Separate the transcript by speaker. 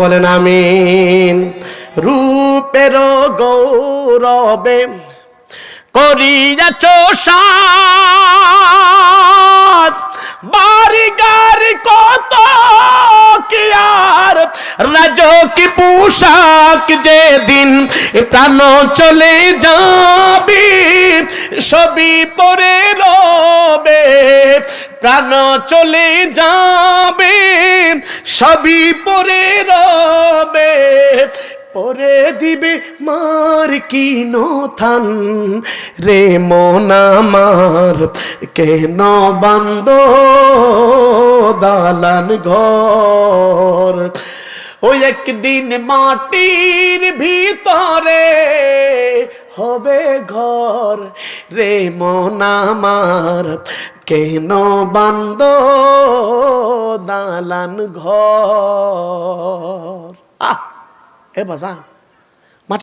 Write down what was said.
Speaker 1: বলেন আমিন। রূপের গৌরবে করিয়াছ সাজ, বাড়ি গাড়ি কত কি আর রাজকি পোশাক, যেদিন প্রাণ চলে যাবি সবই পরে রবে, প্রাণ চলে যাবে সবই পরে রবে, পরে দিবে মার কি নথান রে মন আমার, কেন বান্দ দালান ঘর। ওই একদিন মাটির ভিতরে হবে ঘর রে মন আমার, কেন বান্দ দালান ঘর। এ বাজান